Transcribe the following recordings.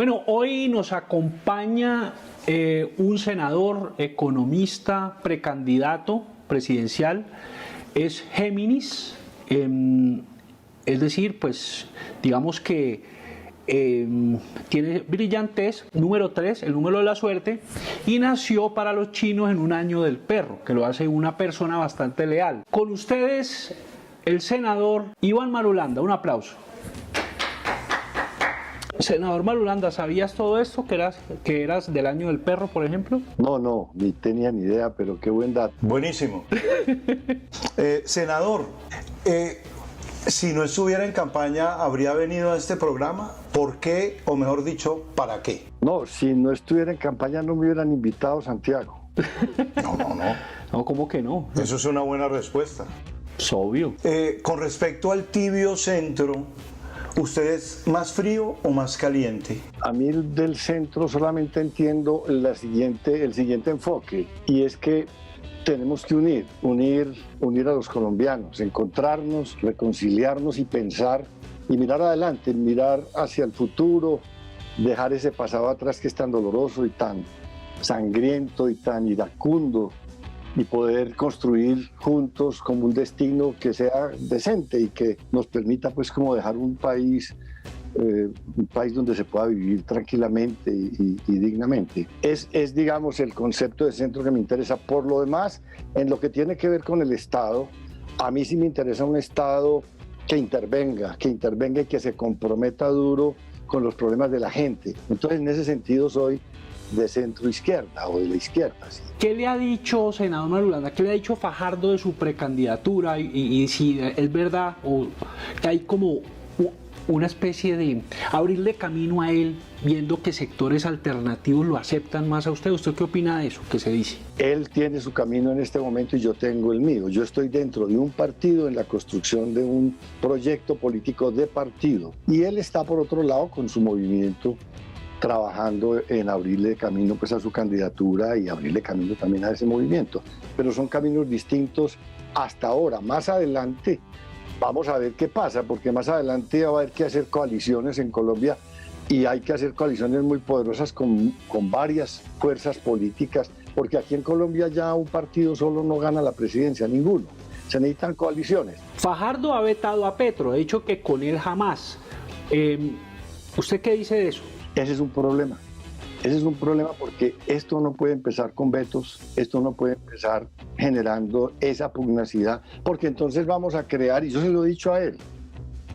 Bueno, hoy nos acompaña un senador, economista, precandidato presidencial, es Géminis, es decir, pues digamos que tiene brillantez, número 3, el número de la suerte, y nació para los chinos en un año del perro, que lo hace una persona bastante leal. Con ustedes, el senador Iván Marulanda, un aplauso. Senador Marulanda, ¿sabías todo esto? ¿Que eras del año del perro, por ejemplo? No, ni tenía ni idea, pero qué buen dato. Buenísimo. Senador, si no estuviera en campaña, ¿habría venido a este programa? ¿Por qué? O mejor dicho, ¿para qué? No, si no estuviera en campaña no me hubieran invitado, Santiago. No. No, ¿cómo que no? Eso es una buena respuesta. Es obvio. Con respecto al tibio centro, ¿usted es más frío o más caliente? A mí del centro solamente entiendo el siguiente enfoque, y es que tenemos que unir a los colombianos, encontrarnos, reconciliarnos y pensar y mirar adelante, mirar hacia el futuro, dejar ese pasado atrás que es tan doloroso y tan sangriento y tan iracundo, y poder construir juntos como un destino que sea decente y que nos permita pues como dejar un país donde se pueda vivir tranquilamente y dignamente. Es digamos el concepto de centro que me interesa. Por lo demás, en lo que tiene que ver con el Estado, a mí sí me interesa un Estado que intervenga y que se comprometa duro con los problemas de la gente. Entonces, en ese sentido soy de centro izquierda o de la izquierda. ¿Sí? ¿Qué le ha dicho, senador Marulanda, qué le ha dicho Fajardo de su precandidatura y si es verdad o que hay como una especie de abrirle camino a él, viendo que sectores alternativos lo aceptan más a usted? ¿Usted qué opina de eso que se dice? Él tiene su camino en este momento y yo tengo el mío. Yo estoy dentro de un partido en la construcción de un proyecto político de partido, y él está por otro lado con su movimiento trabajando en abrirle camino pues a su candidatura y abrirle camino también a ese movimiento. Pero son caminos distintos hasta ahora. Más adelante vamos a ver qué pasa, porque más adelante va a haber que hacer coaliciones en Colombia, y hay que hacer coaliciones muy poderosas con varias fuerzas políticas, porque aquí en Colombia ya un partido solo no gana la presidencia, ninguno. Se necesitan coaliciones. Fajardo ha vetado a Petro, ha dicho que con él jamás. ¿Usted qué dice de eso? Ese es un problema. Ese es un problema porque esto no puede empezar con vetos, esto no puede empezar generando esa pugnacidad, porque entonces vamos a crear, y yo se lo he dicho a él,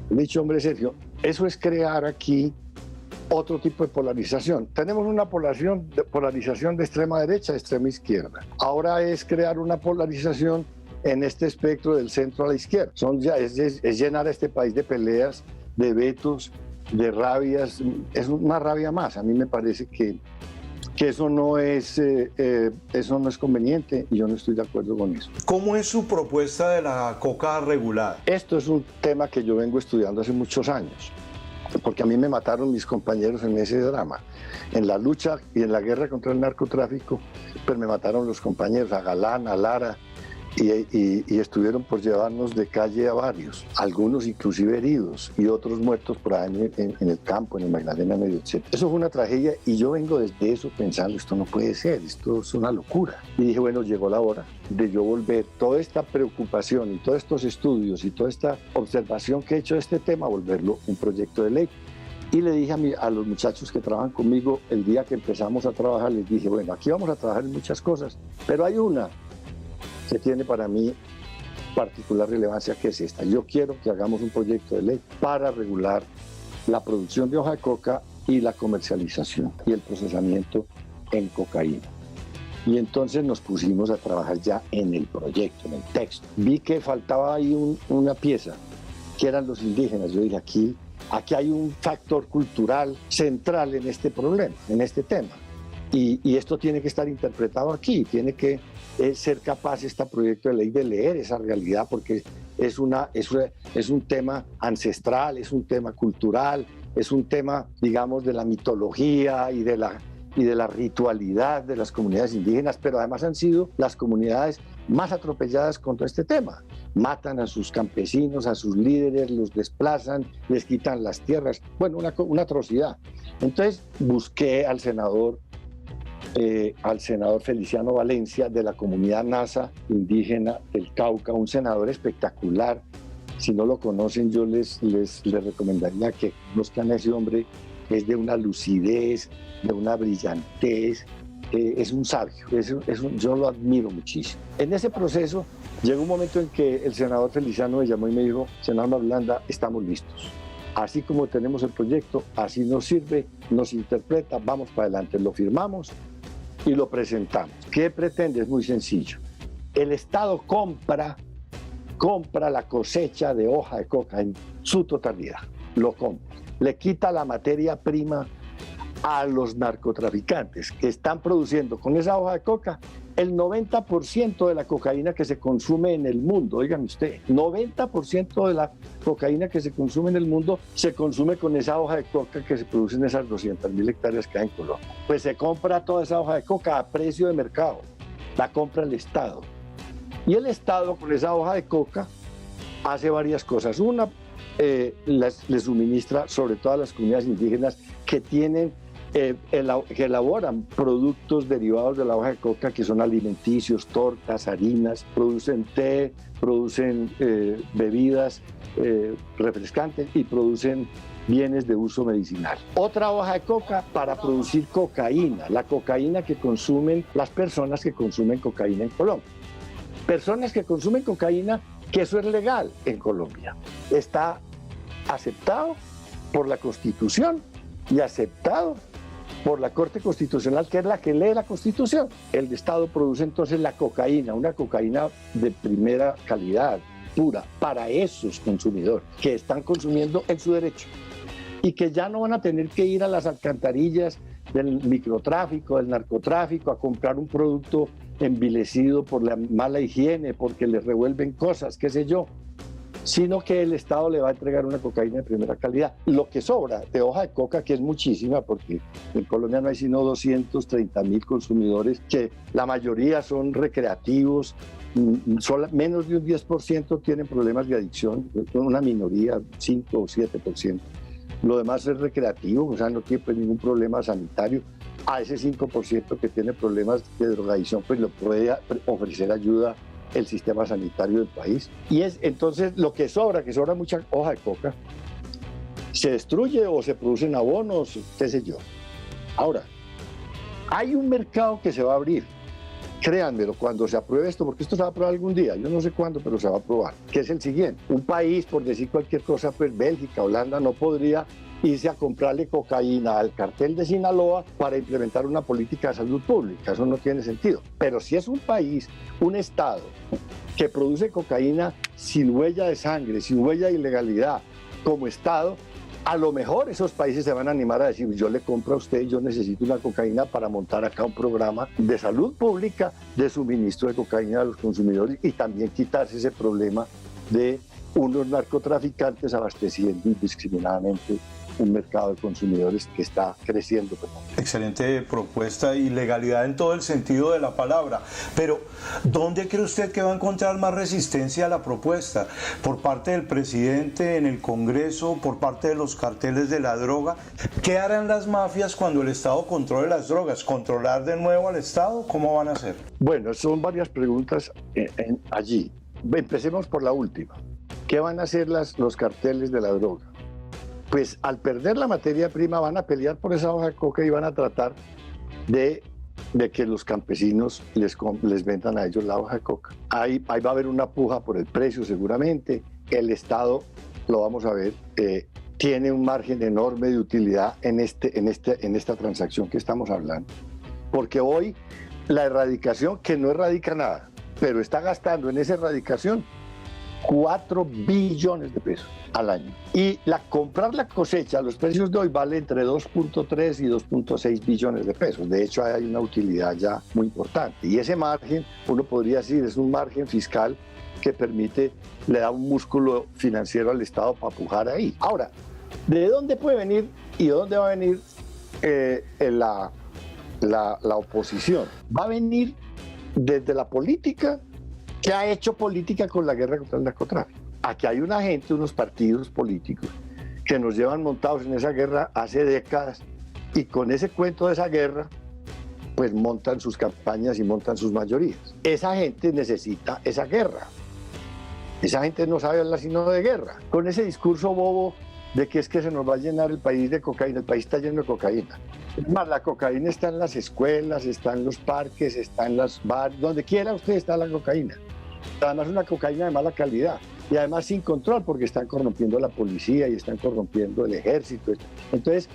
le he dicho, hombre Sergio, eso es crear aquí otro tipo de polarización. Tenemos una polarización de extrema derecha a extrema izquierda. Ahora es crear una polarización en este espectro del centro a la izquierda. Es llenar a este país de peleas, de vetos, de rabias. Es una rabia más. A mí me parece que eso no es conveniente, y yo no estoy de acuerdo con eso. ¿Cómo es su propuesta de la coca regulada? Esto es un tema que yo vengo estudiando hace muchos años, porque a mí me mataron mis compañeros en ese drama, en la lucha y en la guerra contra el narcotráfico, pero me mataron los compañeros, a Galán, a Lara, y estuvieron por llevarnos de calle a varios, algunos inclusive heridos y otros muertos por ahí en el campo, en el Magdalena Medio, etc. Eso fue una tragedia, y yo vengo desde eso pensando, esto no puede ser, esto es una locura. Y dije, bueno, llegó la hora de yo volver toda esta preocupación y todos estos estudios y toda esta observación que he hecho de este tema, volverlo un proyecto de ley. Y le dije a los muchachos que trabajan conmigo, el día que empezamos a trabajar, les dije, bueno, aquí vamos a trabajar en muchas cosas, pero hay una que tiene para mí particular relevancia, que es esta. Yo quiero que hagamos un proyecto de ley para regular la producción de hoja de coca y la comercialización y el procesamiento en cocaína. Y entonces nos pusimos a trabajar ya en el proyecto, en el texto. Vi que faltaba ahí una pieza, que eran los indígenas. Yo dije, aquí hay un factor cultural central en este problema, en este tema. Y esto tiene que estar interpretado aquí, tiene que ser capaz este proyecto de ley de leer esa realidad, porque es un tema ancestral, es un tema cultural, es un tema, digamos, de la mitología y de y de la ritualidad de las comunidades indígenas, pero además han sido las comunidades más atropelladas contra este tema. Matan a sus campesinos, a sus líderes, los desplazan, les quitan las tierras. Bueno, una atrocidad. Entonces busqué al senador Feliciano Valencia de la comunidad Nasa indígena del Cauca, un senador espectacular. Si no lo conocen, yo les recomendaría que conozcan a ese hombre. Es de una lucidez, de una brillantez, es un sabio, yo lo admiro muchísimo. En ese proceso llegó un momento en que el senador Feliciano me llamó y me dijo: senador Marulanda, estamos listos. Así como tenemos el proyecto, así nos sirve, nos interpreta, vamos para adelante. Lo firmamos y lo presentamos. ¿Qué pretende? Es muy sencillo. El Estado compra la cosecha de hoja de coca en su totalidad, lo compra. Le quita la materia prima a los narcotraficantes que están produciendo con esa hoja de coca el 90% de la cocaína que se consume en el mundo. Óigame usted, 90% de la cocaína que se consume en el mundo se consume con esa hoja de coca que se produce en esas 200.000 hectáreas que hay en Colombia. Pues se compra toda esa hoja de coca a precio de mercado, la compra el Estado. Y el Estado con esa hoja de coca hace varias cosas. Una, les suministra sobre todo a las comunidades indígenas que elaboran productos derivados de la hoja de coca, que son alimenticios, tortas, harinas, producen té, producen bebidas refrescantes y producen bienes de uso medicinal. Otra hoja de coca para producir cocaína, la cocaína que consumen las personas que consumen cocaína en Colombia. Personas que consumen cocaína, que eso es legal en Colombia. Está aceptado por la Constitución y aceptado por la Corte Constitucional, que es la que lee la Constitución. El Estado produce entonces la cocaína, una cocaína de primera calidad, pura, para esos consumidores que están consumiendo en su derecho y que ya no van a tener que ir a las alcantarillas del microtráfico, del narcotráfico, a comprar un producto envilecido por la mala higiene, porque les revuelven cosas, qué sé yo, sino que el Estado le va a entregar una cocaína de primera calidad. Lo que sobra de hoja de coca, que es muchísima, porque en Colombia no hay sino 230.000 consumidores, que la mayoría son recreativos, menos de un 10% tienen problemas de adicción, una minoría, 5 o 7%. Lo demás es recreativo, o sea, no tiene pues ningún problema sanitario. A ese 5% que tiene problemas de drogadicción, pues lo puede ofrecer ayuda el sistema sanitario del país. Y es entonces lo que sobra mucha hoja de coca, se destruye o se producen abonos, qué sé yo. Ahora, hay un mercado que se va a abrir. Créanmelo, cuando se apruebe esto, porque esto se va a aprobar algún día, yo no sé cuándo, pero se va a aprobar, que es el siguiente. Un país, por decir cualquier cosa, pues Bélgica, Holanda, no podría irse a comprarle cocaína al cartel de Sinaloa para implementar una política de salud pública. Eso no tiene sentido. Pero si es un país, un estado, que produce cocaína sin huella de sangre, sin huella de ilegalidad, como estado, a lo mejor esos países se van a animar a decir: yo le compro a usted, yo necesito una cocaína para montar acá un programa de salud pública, de suministro de cocaína a los consumidores, y también quitarse ese problema de unos narcotraficantes abasteciendo indiscriminadamente un mercado de consumidores que está creciendo. Excelente propuesta y legalidad en todo el sentido de la palabra. Pero, ¿dónde cree usted que va a encontrar más resistencia a la propuesta? ¿Por parte del presidente en el Congreso? ¿Por parte de los carteles de la droga? ¿Qué harán las mafias cuando el Estado controle las drogas? ¿Controlar de nuevo al Estado? ¿Cómo van a hacer? Bueno, son varias preguntas allí. Empecemos por la última. ¿Qué van a hacer los carteles de la droga? Pues al perder la materia prima van a pelear por esa hoja de coca y van a tratar de que los campesinos les vendan a ellos la hoja de coca. Ahí va a haber una puja por el precio seguramente. El Estado, lo vamos a ver, tiene un margen enorme de utilidad en esta transacción que estamos hablando. Porque hoy la erradicación, que no erradica nada, pero está gastando en esa erradicación 4 billones de pesos al año. Y comprar la cosecha a los precios de hoy vale entre 2.3 y 2.6 billones de pesos. De hecho, hay una utilidad ya muy importante. Y ese margen, uno podría decir, es un margen fiscal que le da un músculo financiero al Estado para pujar ahí. Ahora, ¿de dónde puede venir y de dónde va a venir la oposición va a venir desde la política que ha hecho política con la guerra contra el narcotráfico. Aquí hay una gente, unos partidos políticos que nos llevan montados en esa guerra hace décadas y con ese cuento de esa guerra pues montan sus campañas y montan sus mayorías. Esa gente necesita esa guerra. Esa gente no sabe hablar sino de guerra. Con ese discurso bobo de que es que se nos va a llenar el país de cocaína. El país está lleno de cocaína. Es más, la cocaína está en las escuelas, está en los parques, está en los bares, donde quiera usted está la cocaína. Además una cocaína de mala calidad y además sin control porque están corrompiendo a la policía y están corrompiendo el ejército. Entonces,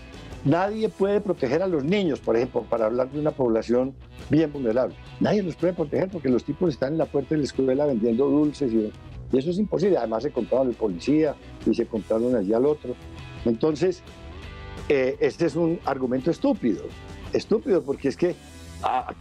nadie puede proteger a los niños, por ejemplo, para hablar de una población bien vulnerable. Nadie los puede proteger porque los tipos están en la puerta de la escuela vendiendo dulces y eso es imposible. Además se compraron el policía y se compraron allí al otro. Entonces, este es un argumento estúpido porque es que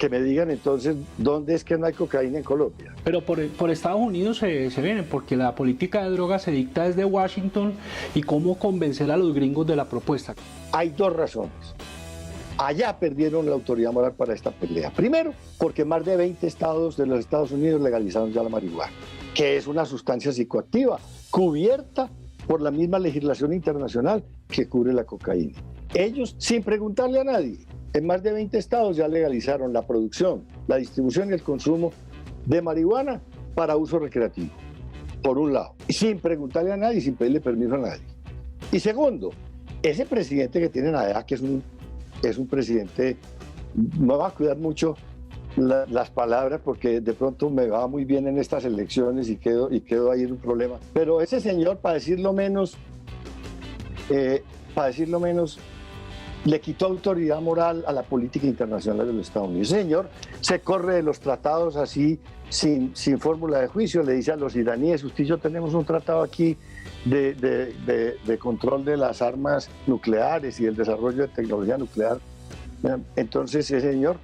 me digan entonces dónde es que no hay cocaína en Colombia. Pero por Estados Unidos se viene, porque la política de drogas se dicta desde Washington y cómo convencer a los gringos de la propuesta. Hay dos razones. Allá perdieron la autoridad moral para esta pelea. Primero, porque más de 20 estados de los Estados Unidos legalizaron ya la marihuana, que es una sustancia psicoactiva cubierta por la misma legislación internacional que cubre la cocaína. Ellos, sin preguntarle a nadie, en más de 20 estados ya legalizaron la producción, la distribución y el consumo de marihuana para uso recreativo, por un lado, y sin preguntarle a nadie, sin pedirle permiso a nadie. Y segundo, ese presidente que tienen allá, que es un presidente, me va a cuidar mucho las palabras porque de pronto me va muy bien en estas elecciones y quedo ahí en un problema. Pero ese señor, para decirlo menos, le quitó autoridad moral a la política internacional de los Estados Unidos. Ese señor se corre de los tratados así, sin fórmula de juicio. Le dice a los iraníes: usted y yo tenemos un tratado aquí de control de las armas nucleares y el desarrollo de tecnología nuclear. Entonces ese señor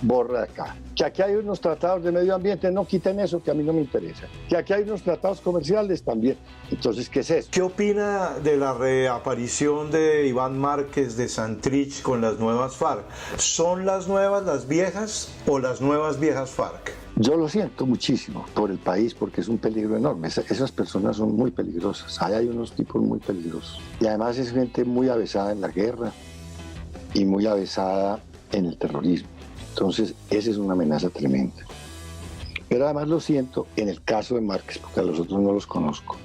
borra acá. Que aquí hay unos tratados de medio ambiente, no quiten eso, que a mí no me interesa. Que aquí hay unos tratados comerciales también. Entonces, ¿qué es eso? ¿Qué opina de la reaparición de Iván Márquez de Santrich con las nuevas FARC? ¿Son las nuevas las viejas o las nuevas viejas FARC? Yo lo siento muchísimo por el país porque es un peligro enorme. Esas personas son muy peligrosas. Ahí hay unos tipos muy peligrosos. Y además es gente muy avesada en la guerra y muy avesada en el terrorismo. Entonces, esa es una amenaza tremenda. Pero además lo siento en el caso de Márquez, porque a los otros no los conozco,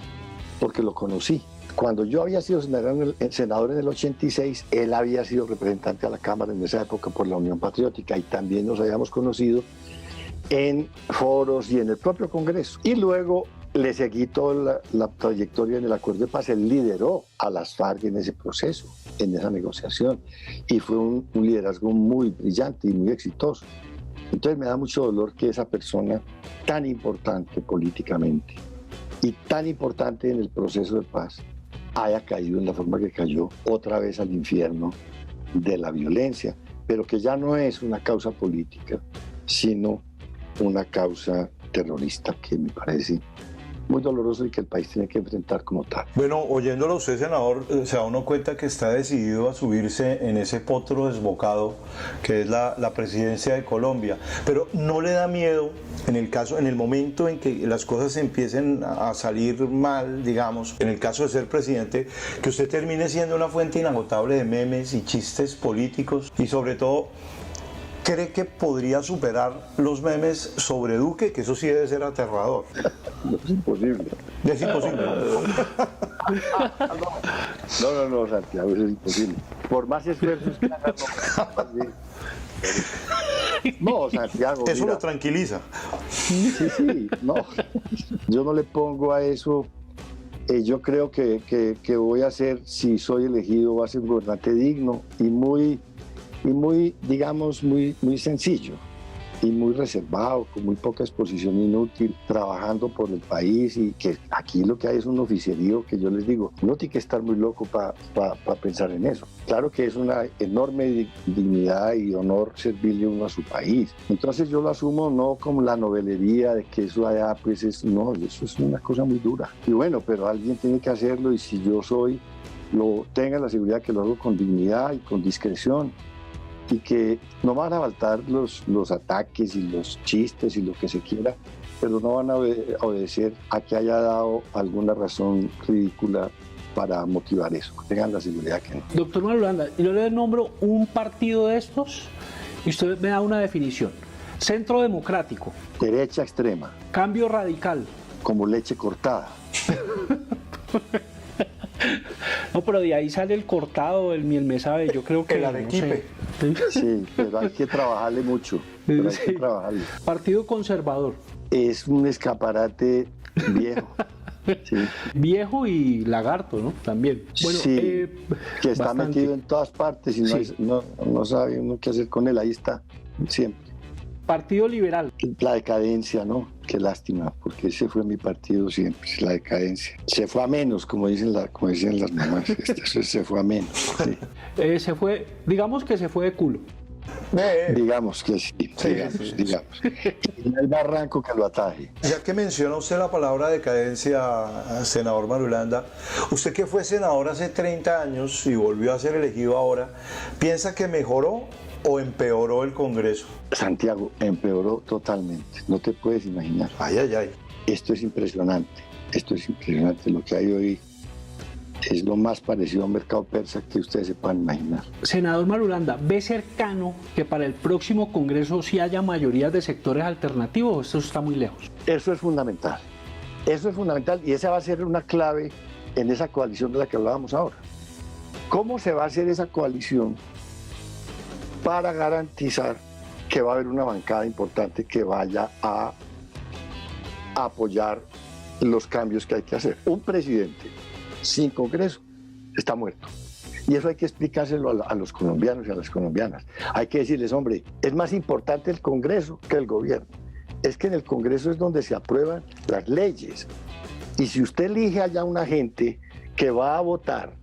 porque lo conocí. Cuando yo había sido senador en el 86, él había sido representante a la Cámara en esa época por la Unión Patriótica y también nos habíamos conocido en foros y en el propio Congreso. Y luego le seguí toda la trayectoria en el Acuerdo de Paz. Él lideró a las FARC en ese proceso, en esa negociación, y fue un liderazgo muy brillante y muy exitoso. Entonces me da mucho dolor que esa persona tan importante políticamente y tan importante en el proceso de paz haya caído en la forma que cayó, otra vez al infierno de la violencia, pero que ya no es una causa política, sino una causa terrorista, que me parece muy doloroso y que el país tiene que enfrentar como tal. Bueno, oyéndolo a usted, senador, se da uno cuenta que está decidido a subirse en ese potro desbocado que es la presidencia de Colombia, pero ¿no le da miedo en el momento en que las cosas empiecen a salir mal, digamos, en el caso de ser presidente, que usted termine siendo una fuente inagotable de memes y chistes políticos y sobre todo cree que podría superar los memes sobre Duque, que eso sí debe ser aterrador? No, es imposible. Es imposible. No, Santiago, eso es imposible. Por más esfuerzos que hagan, no, Santiago. Eso mira, lo tranquiliza. Sí, no. Yo no le pongo a eso. Yo creo que voy a ser, si soy elegido, voy a ser un gobernante digno y muy, digamos, muy sencillo y muy reservado, con muy poca exposición inútil, trabajando por el país, y que aquí lo que hay es un oficierío que yo les digo, no tiene que estar muy loco para pensar en eso. Claro que es una enorme dignidad y honor servirle uno a su país. Entonces yo lo asumo no como la novelería de que eso allá, pues no, eso es una cosa muy dura. Y bueno, pero alguien tiene que hacerlo, y si yo tenga la seguridad que lo hago con dignidad y con discreción, y que no van a faltar los ataques y los chistes y lo que se quiera, pero no van a obedecer a que haya dado alguna razón ridícula para motivar eso. Tengan la seguridad que no. Doctor Marulanda, yo le nombro un partido de estos y usted me da una definición. Centro Democrático. Derecha extrema. Cambio Radical. Como leche cortada. No, pero de ahí sale el cortado, el miel me sabe, yo creo que... El arequipe. No sé. Sí, pero hay que trabajarle mucho. Pero hay que trabajarle. Partido Conservador. Es un escaparate viejo. Sí. Viejo y lagarto, ¿no? También. Bueno, sí, que está bastante metido en todas partes y no sabe uno qué hacer con él, ahí está, siempre. Partido Liberal. La decadencia, ¿no? Qué lástima, porque ese fue mi partido siempre, la decadencia. Se fue a menos, como dicen las mamás, se fue a menos. Sí. Digamos que se fue de culo. Digamos que sí, digamos. Y no hay barranco que lo ataje. Ya que menciona usted la palabra decadencia, senador Marulanda, usted que fue senador hace 30 años y volvió a ser elegido ahora, ¿piensa que mejoró o empeoró el Congreso? Santiago, empeoró totalmente, no te puedes imaginar. Ay, ay, ay. Esto es impresionante, lo que hay hoy es lo más parecido a un mercado persa que ustedes se puedan imaginar. Senador Marulanda, ¿ve cercano que para el próximo Congreso sí haya mayorías de sectores alternativos o esto está muy lejos? Eso es fundamental y esa va a ser una clave en esa coalición de la que hablábamos ahora. ¿Cómo se va a hacer esa coalición para garantizar que va a haber una bancada importante que vaya a apoyar los cambios que hay que hacer? Un presidente sin Congreso está muerto. Y eso hay que explicárselo a los colombianos y a las colombianas. Hay que decirles, hombre, es más importante el Congreso que el gobierno. Es que en el Congreso es donde se aprueban las leyes. Y si usted elige allá una gente que va a votar,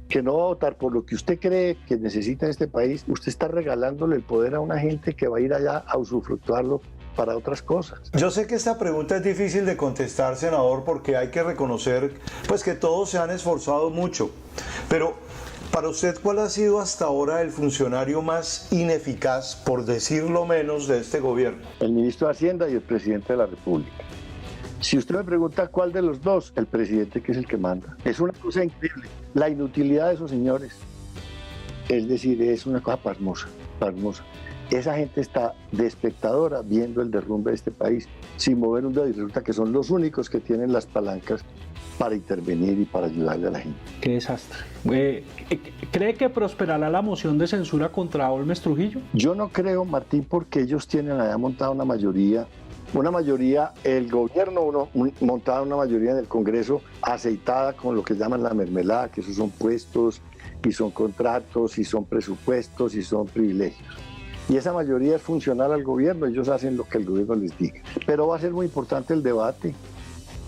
que no va a votar por lo que usted cree que necesita este país, usted está regalándole el poder a una gente que va a ir allá a usufructuarlo para otras cosas. Yo sé que esta pregunta es difícil de contestar, senador, porque hay que reconocer pues que todos se han esforzado mucho, pero para usted, ¿cuál ha sido hasta ahora el funcionario más ineficaz, por decirlo menos, de este gobierno? El ministro de Hacienda y el presidente de la República. Si usted me pregunta cuál de los dos, el presidente, que es el que manda. Es una cosa increíble, la inutilidad de esos señores. Es decir, es una cosa pasmosa. Esa gente está de espectadora viendo el derrumbe de este país sin mover un dedo y resulta que son los únicos que tienen las palancas para intervenir y para ayudarle a la gente. Qué desastre. ¿Cree que prosperará la moción de censura contra Holmes Trujillo? Yo no creo, Martín, porque ellos tienen allá montada una mayoría, el gobierno montada una mayoría en el Congreso aceitada con lo que llaman la mermelada, que esos son puestos y son contratos y son presupuestos y son privilegios. Y esa mayoría es funcional al gobierno, ellos hacen lo que el gobierno les diga. Pero va a ser muy importante el debate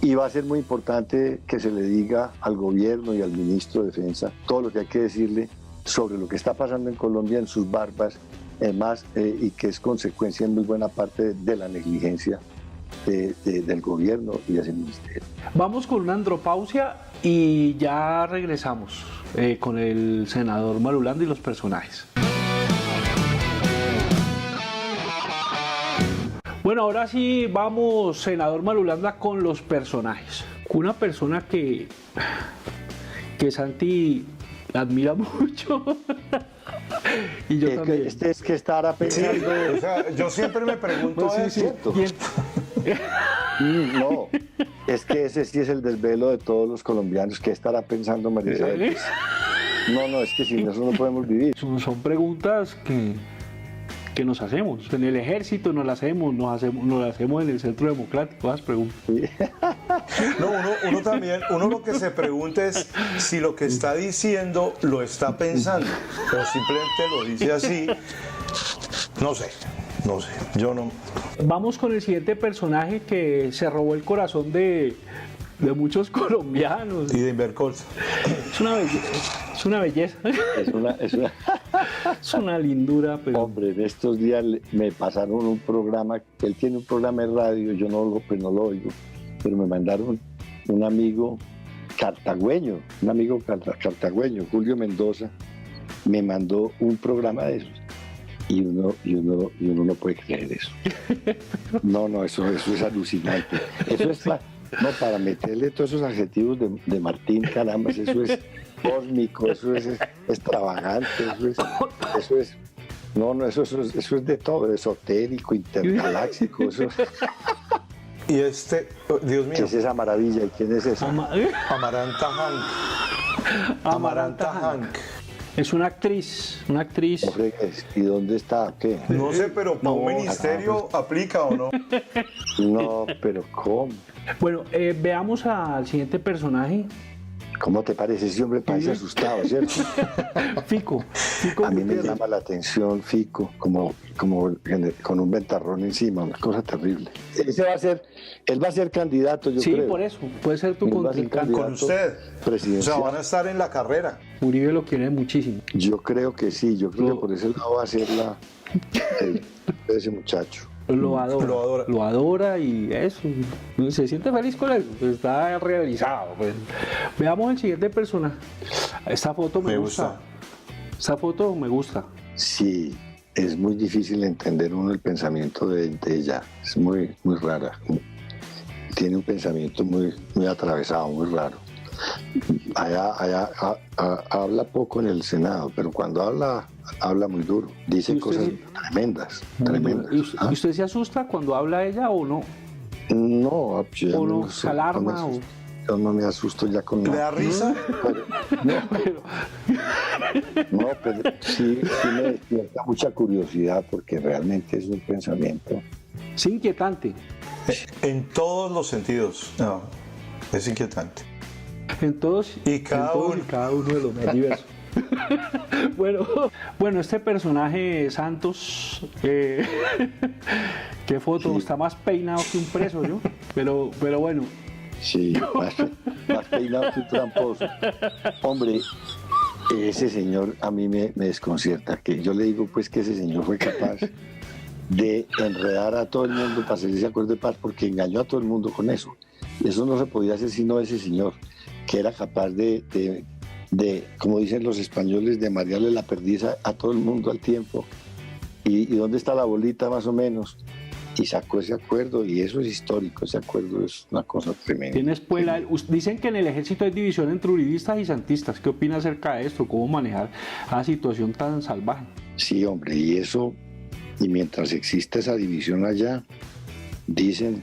y va a ser muy importante que se le diga al gobierno y al ministro de Defensa todo lo que hay que decirle sobre lo que está pasando en Colombia en sus barbas, además, y que es consecuencia en muy buena parte de la negligencia del gobierno y de ese ministerio. Vamos con una andropausia y ya regresamos con el senador Marulanda y los personajes. Bueno, ahora sí vamos, senador Marulanda, con los personajes. Una persona que Santi admira mucho. Y yo también. Es que estará pensando. Sí, o sea, yo siempre me pregunto eso. No, es que ese sí es el desvelo de todos los colombianos. ¿Qué estará pensando María Isabel? No, es que sin eso no podemos vivir. Son preguntas que nos hacemos. En el ejército nos las hacemos en el Centro Democrático, esas preguntas. Sí. No, uno también, lo que se pregunta es si lo que está diciendo lo está pensando o simplemente lo dice así. No sé, yo no. Vamos con el siguiente personaje que se robó el corazón de muchos colombianos. Y de Invercolsa. Es una belleza. Es una lindura. Pero... Hombre, en estos días me pasaron un programa, él tiene un programa de radio, yo no lo oigo, pero me mandaron un amigo cartagüeño, Julio Mendoza, me mandó un programa de esos. y uno no puede creer eso. No, eso es alucinante. Eso es para meterle todos esos adjetivos de Martín, caramba, eso es cósmico, eso es extravagante, eso es de todo, esotérico, intergaláctico, eso. Y Dios mío. ¿Qué es esa maravilla? ¿Y quién es esa? Amaranta Hank. Amaranta Hank. Es una actriz. ¿Y dónde está? ¿Qué? No sé, pero para un ministerio aplica o no. No, pero ¿cómo? Bueno, veamos al siguiente personaje. ¿Cómo te parece? Ese hombre parece asustado, ¿cierto? Fico A mí me Gutiérrez. llama la atención Fico, como con un ventarrón encima, una cosa terrible. Él va a ser candidato, yo Sí, creo. por eso. Puede ser tu Él va a ser contrincante. Con usted. O presidencial. sea, van a estar en la carrera. Uribe lo quiere muchísimo. Yo creo que sí, yo creo que por ese lado va a ser ese muchacho. Lo adora y eso. Se siente feliz con eso. Está realizado. Pues. Veamos el siguiente personaje. Esta foto me gusta. Esta foto me gusta. Sí, es muy difícil entender uno el pensamiento de ella. Es muy, muy rara. Tiene un pensamiento muy, muy atravesado, muy raro. Habla poco en el Senado, pero cuando habla muy duro. Dice cosas tremendas. ¿Y usted se asusta cuando habla ella o no? No, yo ¿O no? no sé, ¿Se alarma? yo no me asusto ya con ¿Le nada. da risa? Pero sí me despierta mucha curiosidad porque realmente es un pensamiento. Es inquietante. En todos los sentidos. No, es inquietante. En todos y cada uno de los más diversos. Bueno, este personaje Santos, qué foto, Sí. está más peinado que un preso, ¿yo? Pero bueno. Sí, más peinado que un tramposo. Hombre, ese señor a mí me desconcierta, que yo le digo pues que ese señor fue capaz de enredar a todo el mundo para hacer ese acuerdo de paz porque engañó a todo el mundo con eso. Eso no se podía hacer sino ese señor, que era capaz de como dicen los españoles, de marearle la perdiz a todo el mundo al tiempo. ¿Y dónde está la bolita más o menos? Y sacó ese acuerdo y eso es histórico, ese acuerdo es una cosa tremenda. Tiene espuela. Dicen que en el ejército hay división entre uribistas y santistas. ¿Qué opina acerca de esto? ¿Cómo manejar a situación tan salvaje? Sí, hombre, y mientras exista esa división allá, dicen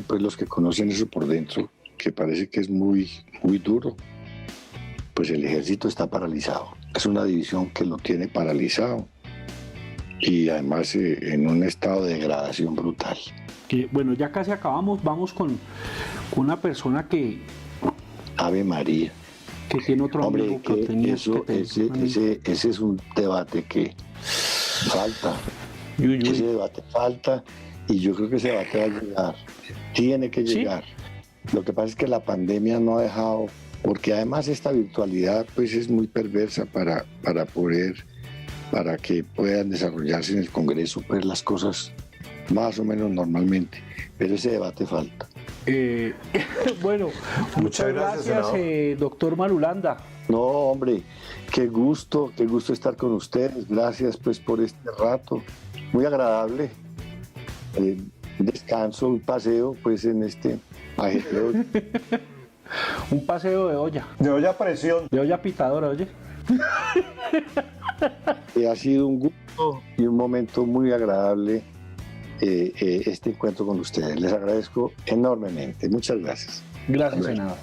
pues los que conocen eso por dentro, que parece que es muy, muy duro, pues el ejército está paralizado. Es una división que lo tiene paralizado y además en un estado de degradación brutal. Bueno, ya casi acabamos. Vamos con una persona que Ave María. tiene otro Hombre, amigo que ese ese es un debate que falta. Ese debate falta y yo creo que ese debate va a llegar. Tiene que llegar. Lo que pasa es que la pandemia no ha dejado, porque además esta virtualidad pues es muy perversa para que puedan desarrollarse en el Congreso pues las cosas más o menos normalmente, pero ese debate falta. Bueno, muchas gracias, doctor Marulanda. No, hombre, qué gusto estar con ustedes. Gracias pues por este rato, muy agradable. Un descanso, un paseo pues en este ajetreo. Un paseo de olla. De olla a presión. De olla pitadora, oye. Ha sido un gusto y un momento muy agradable este encuentro con ustedes. Les agradezco enormemente. Muchas gracias. Gracias, senador.